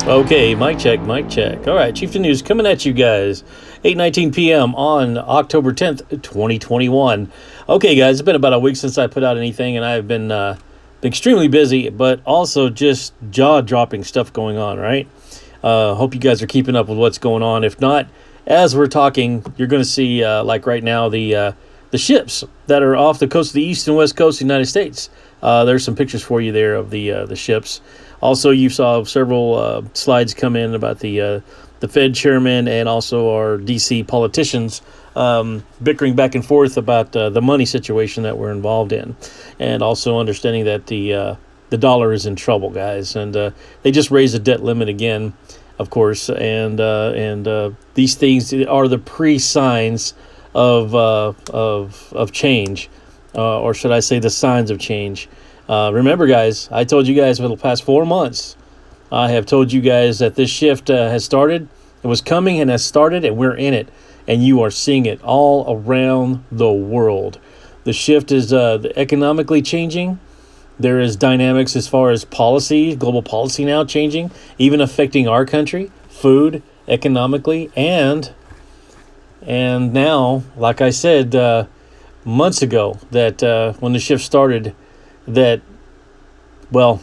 Okay, mic check, mic check. All right, Chieftain News coming at you guys, 8:19 p.m. on October 10th, 2021. Okay, guys, it's been about a week since I put out anything, and I've been extremely busy, but also just jaw-dropping stuff going on, right? Hope you guys are keeping up with what's going on. If not, as we're talking, you're going to see, like right now, the ships that are off the coast of the east and west coast of the United States. There's some pictures for you there of the ships. Also, you saw several slides come in about the Fed chairman and also our D.C. politicians bickering back and forth about the money situation that we're involved in, and also understanding that the dollar is in trouble, guys, and they just raised the debt limit again, of course, and these things are the pre-signs of change, or should I say the signs of change. Remember, guys, I told you guys for the past 4 months, I have told you guys that this shift has started. It was coming and has started, and we're in it. And you are seeing it all around the world. The shift is economically changing. There is dynamics as far as policy, global policy now changing, even affecting our country, food, economically, and now, like I said months ago, that when the shift started, that, well,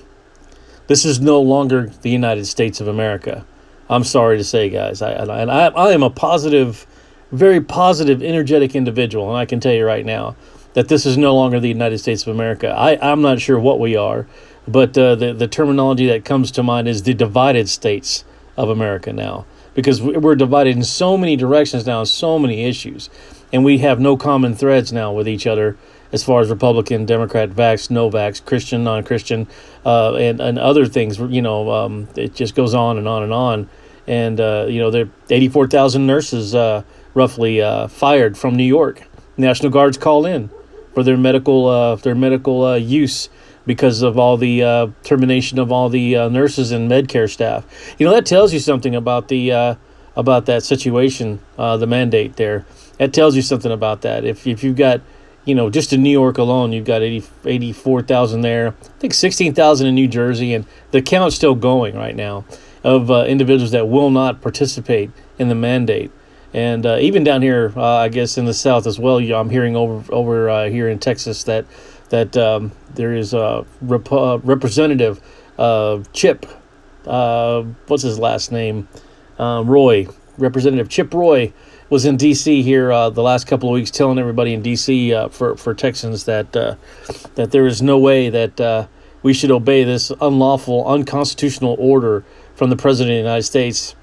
this is no longer the United States of America. I'm sorry to say, guys. I am a positive, very positive, energetic individual, and I can tell you right now that this is no longer the United States of America. I'm not sure what we are, but the terminology that comes to mind is the divided states of America now, because we're divided in so many directions now, so many issues, and we have no common threads now with each other as far as Republican, Democrat, vax, no vax, Christian, non-Christian, and other things. It just goes on and on and on. And, there 84,000 nurses roughly fired from New York. National Guards called in for their medical use because of all the termination of all the nurses and Medcare staff. That tells you something about about that situation, the mandate there. That tells you something about that. If you've got, just in New York alone, you've got 84,000 there. I think 16,000 in New Jersey, and the count's still going right now of individuals that will not participate in the mandate. And even down here, I guess in the South as well, I'm hearing over here in Texas that there is a Representative Chip, what's his last name? Roy, Representative Chip Roy, was in D.C. here the last couple of weeks, telling everybody in D.C. For Texans that there is no way that we should obey this unlawful, unconstitutional order from the President of the United States.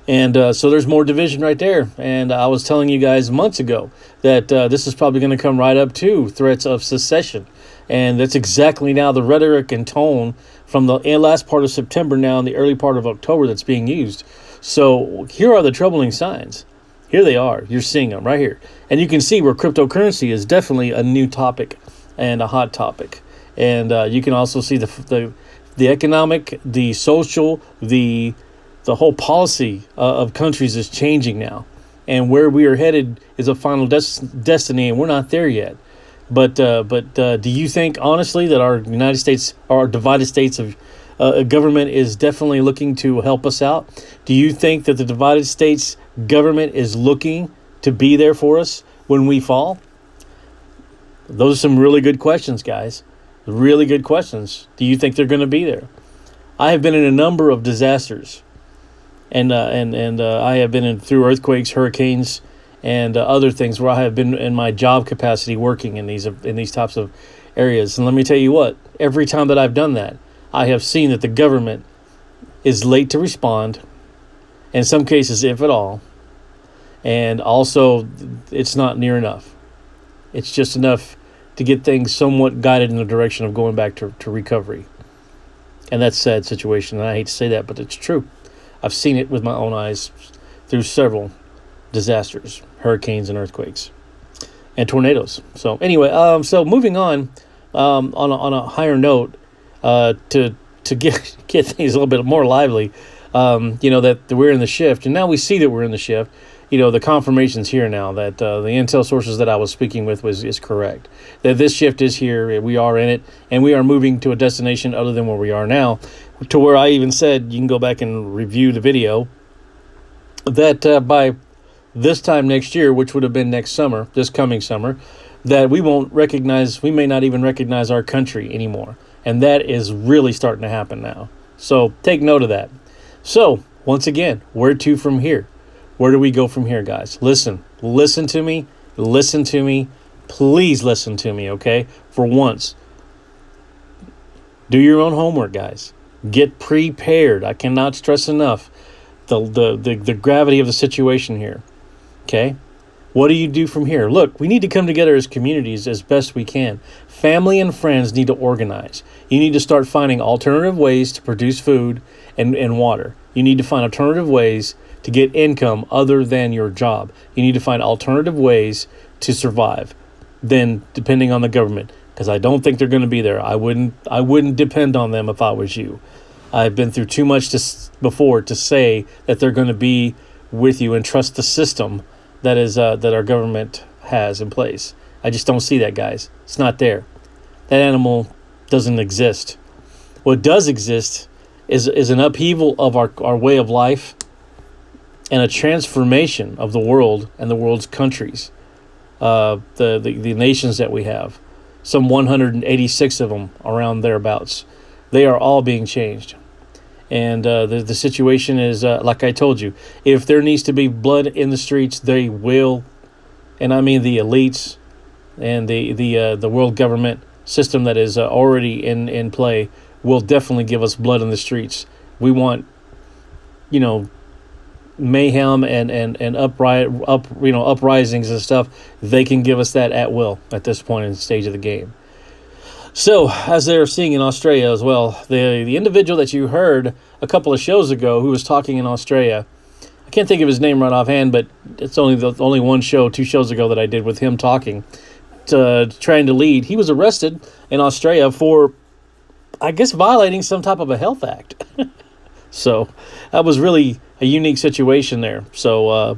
And so there's more division right there. And I was telling you guys months ago that this is probably going to come right up to threats of secession. And that's exactly now the rhetoric and tone from the last part of September now and the early part of October that's being used. So here are the troubling signs. Here they are. You're seeing them right here. And you can see where cryptocurrency is definitely a new topic and a hot topic. And you can also see the economic, the social, the whole policy of countries is changing now. And where we are headed is a final destiny, and we're not there yet. But do you think, honestly, that our United States, our divided states of government is definitely looking to help us out? Do you think that the divided states government is looking to be there for us when we fall? Those are some really good questions, guys. Really good questions. Do you think they're going to be there? I have been in a number of disasters, and I have been through earthquakes, hurricanes, and other things where I have been in my job capacity working in these types of areas. And let me tell you what, every time that I've done that, I have seen that the government is late to respond, in some cases, if at all, and also it's not near enough. It's just enough to get things somewhat guided in the direction of going back to recovery. And that's a sad situation, and I hate to say that, but it's true. I've seen it with my own eyes through several disasters, hurricanes and earthquakes, and tornadoes. So anyway, so moving on a higher note, to get things a little bit more lively, that we're in the shift, and now we see that we're in the shift. the confirmation's here now that the intel sources that I was speaking with is correct. That this shift is here, we are in it, and we are moving to a destination other than where we are now, to where I even said, you can go back and review the video, that by this time next year, which would have been next summer, this coming summer, that we may not even recognize our country anymore. And that is really starting to happen now. So take note of that. So once again, where to from here? Where do we go from here, guys? Listen to me, please listen to me, okay? For once, do your own homework, guys. Get prepared. I cannot stress enough the gravity of the situation here, okay? What do you do from here? Look, we need to come together as communities as best we can. Family and friends need to organize. You need to start finding alternative ways to produce food and water. You need to find alternative ways to get income other than your job. You need to find alternative ways to survive than depending on the government, because I don't think they're going to be there. I wouldn't depend on them if I was you. I've been through too much before to say that they're going to be with you and trust the system that our government has in place. I just don't see that, guys. It's not there. That animal doesn't exist. What does exist is an upheaval of our way of life and a transformation of the world and the world's countries, the nations that we have, some 186 of them around thereabouts. They are all being changed. And the situation is, like I told you, if there needs to be blood in the streets, they will. And I mean the elites and the world government system that is already in play will definitely give us blood in the streets. We want, mayhem and uprisings and stuff. They can give us that at will at this point in the stage of the game. So, as they're seeing in Australia as well, the individual that you heard a couple of shows ago who was talking in Australia, I can't think of his name right offhand, but it's only one show, 2 shows ago that I did with him talking, trying to lead. He was arrested in Australia for, I guess, violating some type of a health act. So, that was really a unique situation there. So,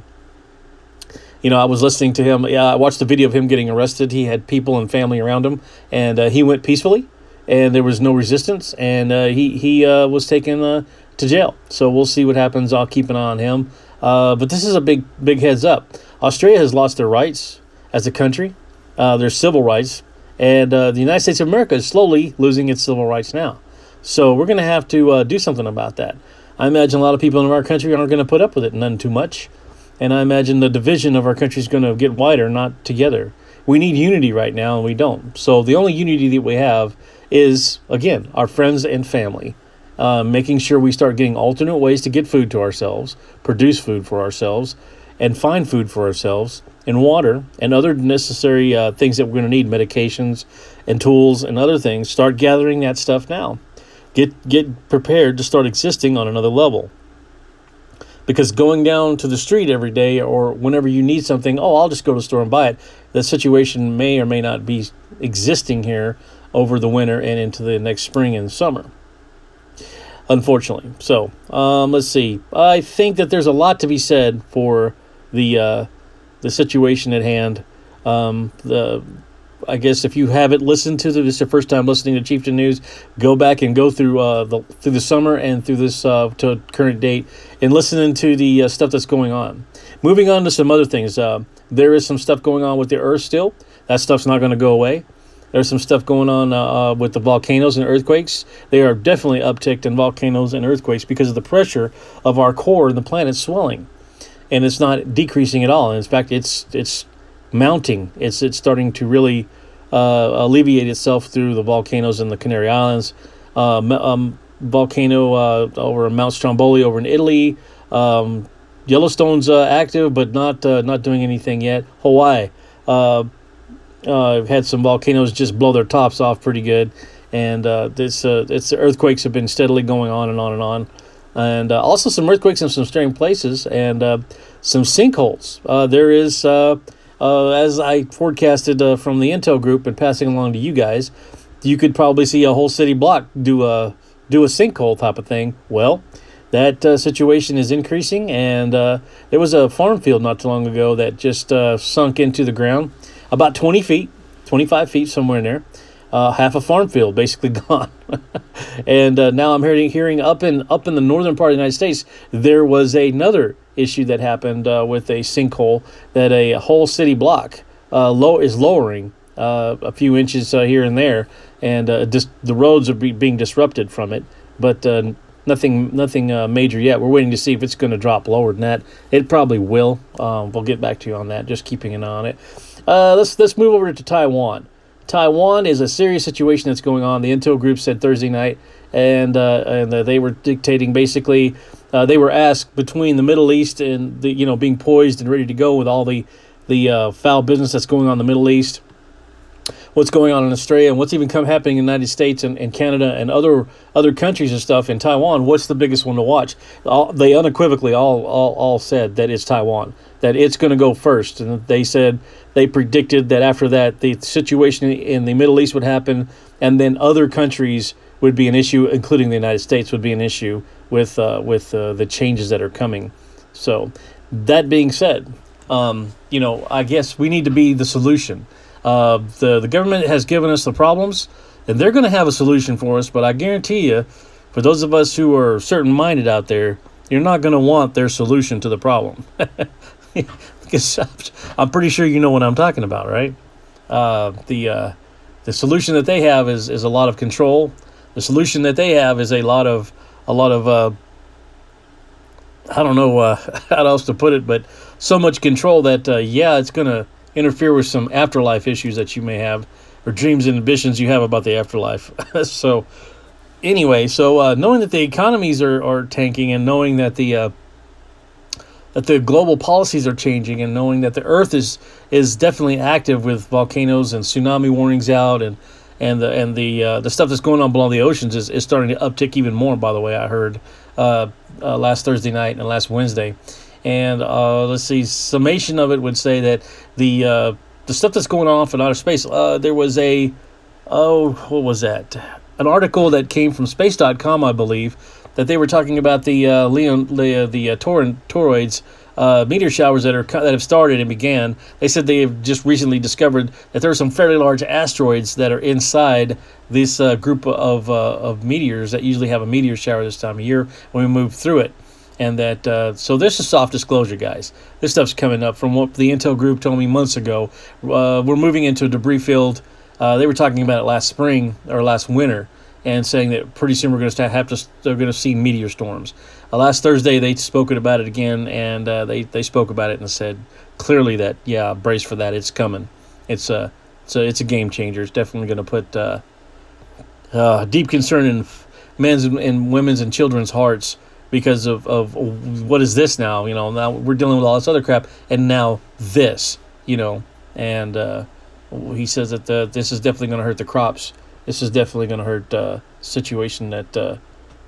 I was listening to him. I watched the video of him getting arrested. He had people and family around him, and he went peacefully, and there was no resistance, and he was taken to jail. So we'll see what happens. I'll keep an eye on him. But this is a big heads up. Australia has lost their rights as a country, their civil rights, and the United States of America is slowly losing its civil rights now. So we're going to have to do something about that. I imagine a lot of people in our country aren't going to put up with it, none too much. And I imagine the division of our country is going to get wider, not together. We need unity right now, and we don't. So the only unity that we have is, again, our friends and family. Making sure we start getting alternate ways to get food to ourselves, produce food for ourselves, and find food for ourselves, and water, and other necessary things that we're going to need, medications and tools and other things. Start gathering that stuff now. Get prepared to start existing on another level. Because going down to the street every day or whenever you need something, I'll just go to the store and buy it. The situation may or may not be existing here over the winter and into the next spring and summer, unfortunately. So, let's see. I think that there's a lot to be said for the situation at hand. I guess if you haven't listened to this is your first time listening to Chieftain News, go back and go through the summer and through this to current date and listen to the stuff that's going on. Moving on to some other things. There is some stuff going on with the Earth still. That stuff's not going to go away. There's some stuff going on with the volcanoes and earthquakes. They are definitely upticked in volcanoes and earthquakes because of the pressure of our core and the planet swelling. And it's not decreasing at all. And in fact, it's mounting. It's starting to really alleviate itself through the volcanoes in the Canary Islands, volcano over Mount Stromboli over in Italy. Yellowstone's active, but not doing anything yet. Hawaii had some volcanoes just blow their tops off pretty good, and it's earthquakes have been steadily going on and on and on. And also some earthquakes in some strange places and some sinkholes. There is as I forecasted from the Intel group and passing along to you guys, you could probably see a whole city block do a sinkhole type of thing. Well, that situation is increasing, and there was a farm field not too long ago that just sunk into the ground about 20 feet, 25 feet, somewhere in there. Half a farm field basically gone. And now I'm hearing up in the northern part of the United States, there was another issue that happened with a sinkhole that a whole city block is lowering a few inches here and there, and the roads are being disrupted from it, but nothing major yet. We're waiting to see if it's going to drop lower than that. It probably will. We'll get back to you on that. Just keeping an eye on it. Let's move over to Taiwan. Taiwan is a serious situation that's going on. The Intel group said Thursday night, and they were dictating basically. They were asked between the Middle East and being poised and ready to go with all the foul business that's going on in the Middle East, what's going on in Australia, and what's even happening in the United States and Canada and other countries and stuff. In Taiwan, what's the biggest one to watch? They unequivocally all said that it's Taiwan, that it's going to go first. And they said they predicted that after that, the situation in the Middle East would happen, and then other countries would be an issue, including the United States would be an issue with the changes that are coming. So that being said, I guess we need to be the solution. The government has given us the problems, and they're going to have a solution for us. But I guarantee you, for those of us who are certain-minded out there, you're not going to want their solution to the problem. Because I'm pretty sure you know what I'm talking about, right? The solution that they have is a lot of control. The solution that they have is a lot of I don't know how else to put it, but so much control that it's going to interfere with some afterlife issues that you may have, or dreams and ambitions you have about the afterlife. So anyway, knowing that the economies are tanking, and knowing that the global policies are changing, and knowing that the Earth is definitely active with volcanoes and tsunami warnings out, and the stuff that's going on below the oceans is starting to uptick even more. By the way, I heard last Thursday night and last Wednesday. And let's see, summation of it would say that the stuff that's going on in outer space, there was what was that? An article that came from space.com, I believe, that they were talking about the toroids, meteor showers that have started and began. They said they have just recently discovered that there are some fairly large asteroids that are inside this group of meteors that usually have a meteor shower this time of year when we move through it. And that, so this is soft disclosure, guys. This stuff's coming up from what the Intel group told me months ago. We're moving into a debris field. They were talking about it last spring or last winter, and saying that pretty soon they're going to see meteor storms. Last Thursday they spoke about it again, and they spoke about it and said clearly that brace for that, it's coming. It's a game changer. It's definitely going to put deep concern in men's and women's and children's hearts. Because of what is this now? Now we're dealing with all this other crap, and now this, and he says that this is definitely going to hurt the crops. This is definitely going to hurt the situation that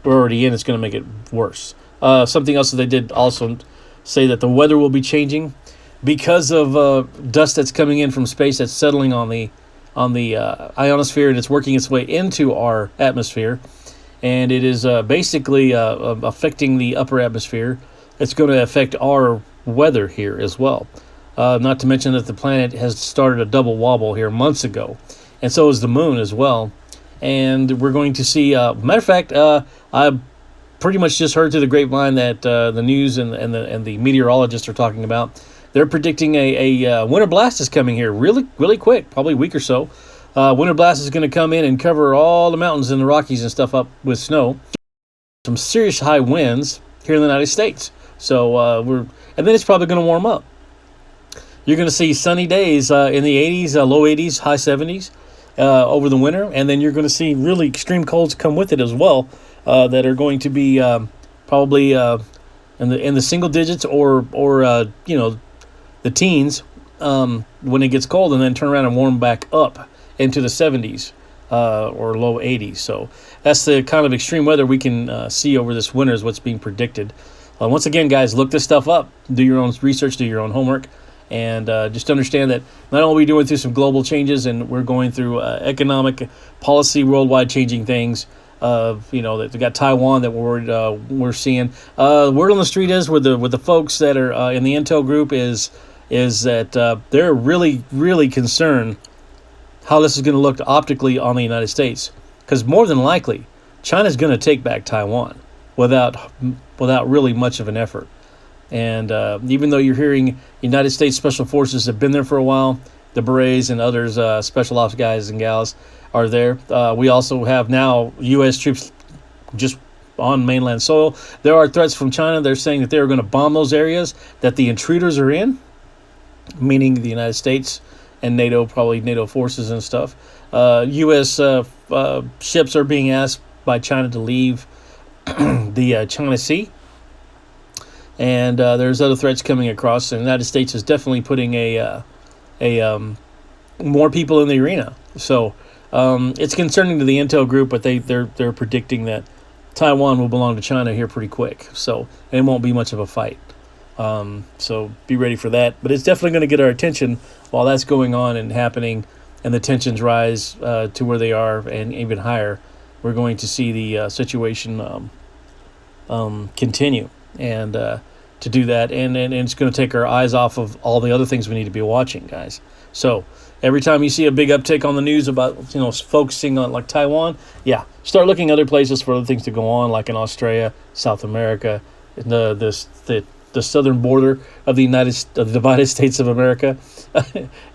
we're already in. It's going to make it worse. Something else that they did also say that the weather will be changing because of dust that's coming in from space that's settling on the ionosphere, and it's working its way into our atmosphere. And it is basically affecting the upper atmosphere. It's going to affect our weather here as well. Not to mention that the planet has started a double wobble here months ago. And so is the moon as well. And we're going to see, matter of fact, I pretty much just heard through the grapevine that the news and the meteorologists are talking about. They're predicting a winter blast is coming here really, really quick, probably a week or so. Winter blast is going to come in and cover all the mountains in the Rockies and stuff up with snow. Some serious high winds here in the United States. So and then it's probably going to warm up. You're going to see sunny days in the 80s, low 80s, high 70s over the winter, and then you're going to see really extreme colds come with it as well. That are going to be probably in the single digits or the teens when it gets cold, and then turn around and warm back up into the 70s or low 80s. So that's the kind of extreme weather we can see over this winter is what's being predicted. Once again, guys, look this stuff up. Do your own research, do your own homework, and just understand that not only are we going through some global changes and we're going through economic policy, worldwide changing things, That they got Taiwan that we're seeing. Word on the street is with the folks that are in the Intel group is that they're really, really concerned how this is going to look optically on the United States, because more than likely China's going to take back Taiwan without really much of an effort. And even though you're hearing United States Special Forces have been there for a while, the Berets and others, special ops guys and gals, are there. We also have now U.S. troops just on mainland soil. There are threats from China. They're saying that they're going to bomb those areas that the intruders are in, meaning the United States and NATO, probably NATO forces and stuff. U.S. Ships are being asked by China to leave the China Sea. And there's other threats coming across. The United States is definitely putting more people in the arena. So it's concerning to the Intel group, but they're predicting that Taiwan will belong to China here pretty quick. So it won't be much of a fight. So be ready for that. But it's definitely going to get our attention while that's going on and happening, and the tensions rise to where they are and even higher. We're going to see the situation continue, and to do that, and it's going to take our eyes off of all the other things we need to be watching, guys. So every time you see a big uptick on the news about focusing on like Taiwan, start looking other places for other things to go on, like in Australia, South America, the southern border of the divided States of America,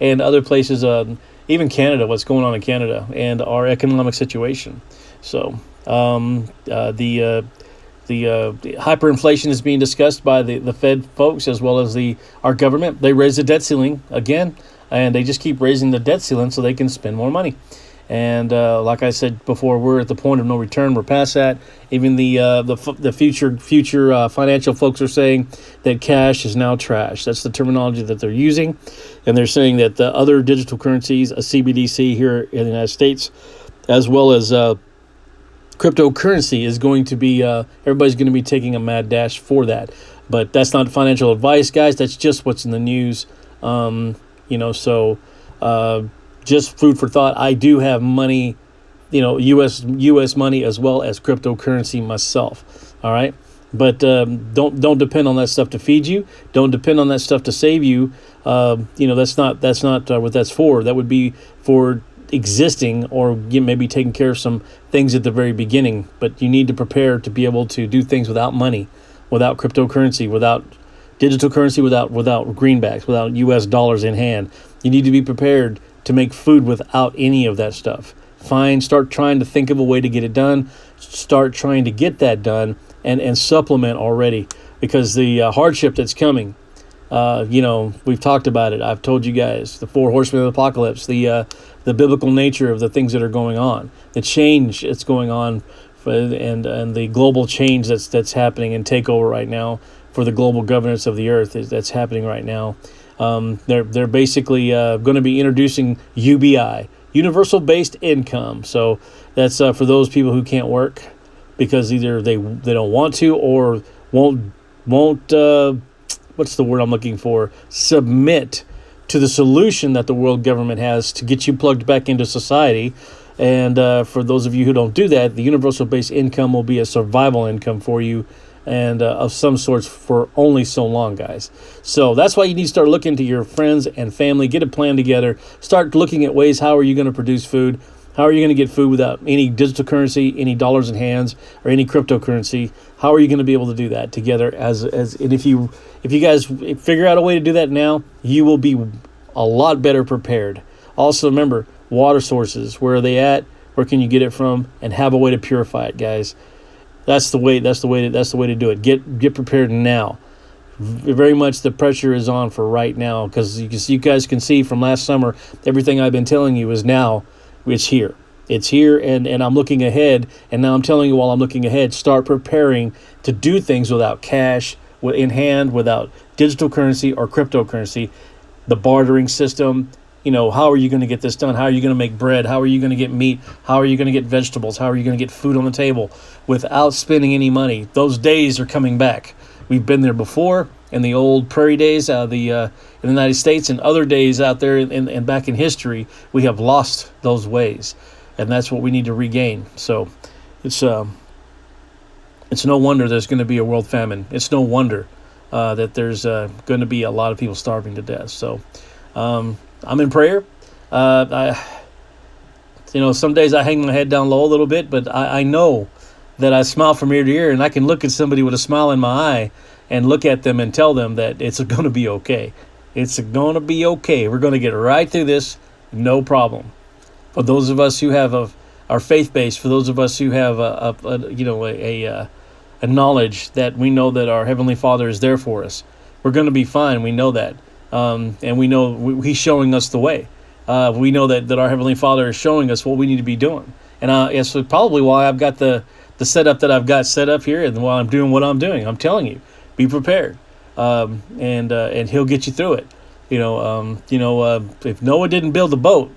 and other places, even Canada. What's going on in Canada and our economic situation. So the hyperinflation is being discussed by the Fed folks as well as our government. They raised the debt ceiling again, and they just keep raising the debt ceiling so they can spend more money. And like I said before, we're at the point of no return. We're past that. Even the future financial folks are saying that cash is now trash. That's the terminology that they're using, and they're saying that the other digital currencies, a CBDC here in the United States, as well as cryptocurrency, is going to be everybody's going to be taking a mad dash for that. But that's not financial advice, guys. That's just what's in the news. So just food for thought. I do have money, U.S. money as well as cryptocurrency myself. All right, but don't depend on that stuff to feed you. Don't depend on that stuff to save you. That's not what that's for. That would be for existing, or maybe taking care of some things at the very beginning. But you need to prepare to be able to do things without money, without cryptocurrency, without digital currency, without greenbacks, without U.S. dollars in hand. You need to be prepared to make food without any of that stuff. Start trying to think of a way to get it done. Start trying to get that done and supplement already, because the hardship that's coming, we've talked about it. I've told you guys the 4 horsemen of the apocalypse, the biblical nature of the things that are going on, the change that's going on, and the global change that's happening and takeover right now for the global governance of the earth that's happening right now. They're basically going to be introducing UBI, universal based income. So that's for those people who can't work because either they don't want to or won't what's the word I'm looking for? Submit to the solution that the world government has to get you plugged back into society. And for those of you who don't do that, the universal base income will be a survival income for you, and of some sorts for only so long, guys. So that's why you need to start looking to your friends and family, get a plan together, start looking at ways, how are you going to produce food? How are you going to get food without any digital currency, any dollars in hands, or any cryptocurrency? How are you going to be able to do that together? And if you guys figure out a way to do that now, you will be a lot better prepared. Also, remember, water sources. Where are they at? Where can you get it from? And have a way to purify it, guys. That's the way to do it. Get prepared now. Very much the pressure is on for right now, because you guys can see from last summer, everything I've been telling you is now. It's here. It's here, and I'm looking ahead, and now I'm telling you while I'm looking ahead, start preparing to do things without cash in hand, without digital currency or cryptocurrency, the bartering system. How are you going to get this done? How are you going to make bread? How are you going to get meat? How are you going to get vegetables? How are you going to get food on the table without spending any money? Those days are coming back. We've been there before in the old prairie days in the United States, and other days out there and back in history. We have lost those ways, and that's what we need to regain. So It's no wonder there's going to be a world famine. It's no wonder that there's going to be a lot of people starving to death. So I'm in prayer. Some days I hang my head down low a little bit, but I know that I smile from ear to ear, and I can look at somebody with a smile in my eye and look at them and tell them that it's going to be okay. It's going to be okay. We're going to get right through this, no problem. For those of us who have our faith base, for those of us who have a knowledge that we know that our Heavenly Father is there for us, we're going to be fine. We know that, and we know He's showing us the way. We know that our Heavenly Father is showing us what we need to be doing, and that's probably why I've got the setup that I've got set up here, and why I'm doing what I'm doing. I'm telling you, be prepared, and He'll get you through it. If Noah didn't build the boat,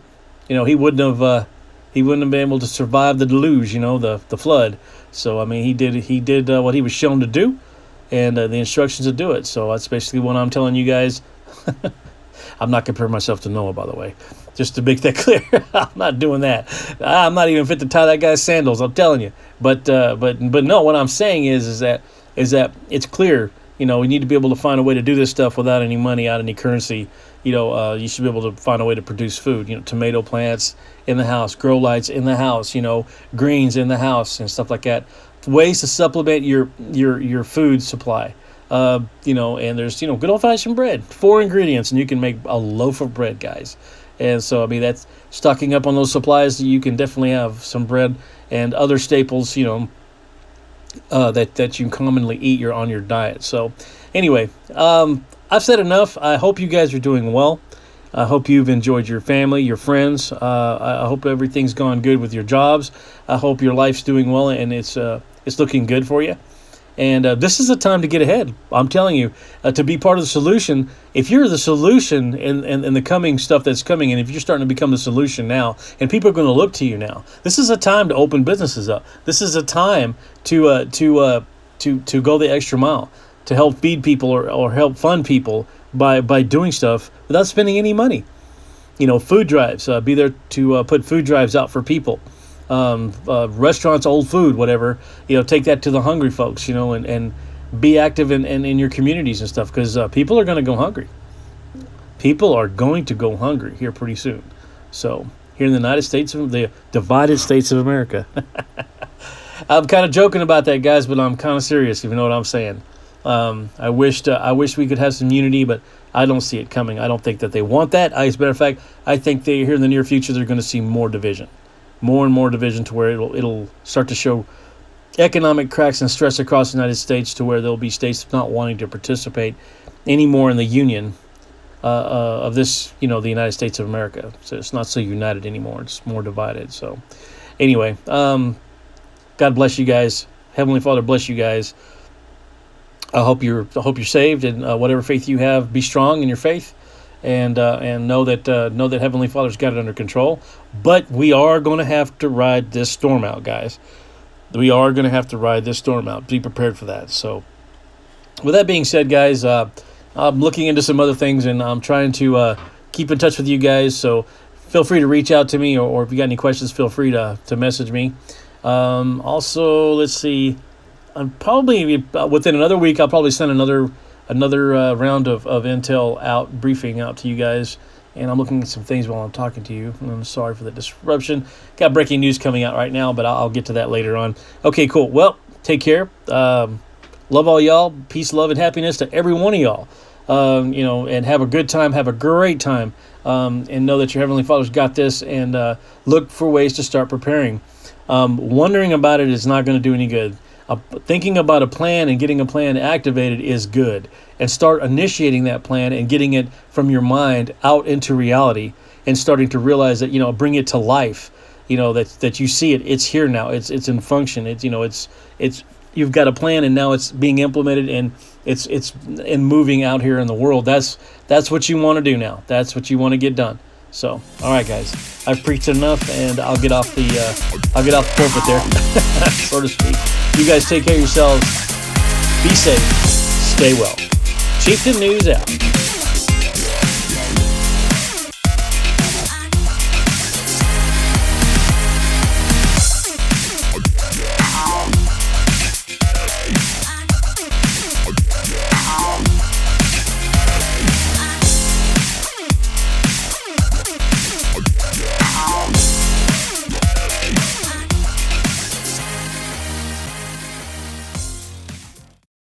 he wouldn't have been able to survive the deluge, the flood. So I mean, he did what he was shown to do, and the instructions to do it. So that's basically what I'm telling you guys. I'm not comparing myself to Noah, by the way, just to make that clear. I'm not doing that. I'm not even fit to tie that guy's sandals. I'm telling you. But no, what I'm saying is that it's clear. We need to be able to find a way to do this stuff without any money, out any currency. You should be able to find a way to produce food. Tomato plants in the house, grow lights in the house. Greens in the house and stuff like that. Ways to supplement your food supply. And there's good old-fashioned bread, 4 ingredients, and you can make a loaf of bread, guys. And so I mean, that's stocking up on those supplies. You can definitely have some bread and other staples, that you commonly eat on your diet. So anyway, I've said enough. I hope you guys are doing well. I hope you've enjoyed your family, your friends. I hope everything's gone good with your jobs. I hope your life's doing well and it's looking good for you. And this is the time to get ahead. I'm telling you, to be part of the solution. If you're the solution in the coming stuff that's coming, and if you're starting to become the solution now, and people are going to look to you now, this is a time to open businesses up. This is a time to go the extra mile, to help feed people or help fund people by doing stuff without spending any money. Food drives. Be there to put food drives out for people. Restaurants, old food, whatever, take that to the hungry folks, and be active in your communities and stuff, because people are going to go hungry. People are going to go hungry here pretty soon. So here in the the divided states of America. I'm kind of joking about that, guys, but I'm kind of serious, if you know what I'm saying. I wish we could have some unity, but I don't see it coming. I don't think that they want that. As a matter of fact, I think here in the near future, they're going to see more division. More and more division, to where it'll start to show economic cracks and stress across the United States, to where there'll be states not wanting to participate anymore in the union of this, the United States of America. So it's not so united anymore. It's more divided. So anyway, God bless you guys. Heavenly Father bless you guys. I hope you're saved, and whatever faith you have, be strong in your faith. And know that Heavenly Father's got it under control. But we are going to have to ride this storm out, guys. We are going to have to ride this storm out. Be prepared for that. So, with that being said, guys, I'm looking into some other things, and I'm trying to keep in touch with you guys. So, feel free to reach out to me, or if you got any questions, feel free to message me. Also, let's see. I'm probably within another week, I'll probably send another round of Intel briefing out to you guys, and I'm looking at some things while I'm talking to you. I'm sorry for the disruption. Got breaking news coming out right now, but I'll get to that later on. Okay, cool. Well, take care. Love all y'all. Peace, love, and happiness to every one of y'all. And have a good time. Have a great time. And know that your Heavenly Father's got this, and look for ways to start preparing. Wondering about it is not going to do any good. Thinking about a plan and getting a plan activated is good. And start initiating that plan and getting it from your mind out into reality, and starting to realize that, bring it to life. That you see it. It's here now. It's in function. It's you've got a plan, and now it's being implemented, and it's in moving out here in the world. That's what you want to do now. That's what you want to get done. So, all right, guys, I've preached enough, and I'll get off the pulpit there, so to speak. You guys take care of yourselves. Be safe. Stay well. Chieftain News out.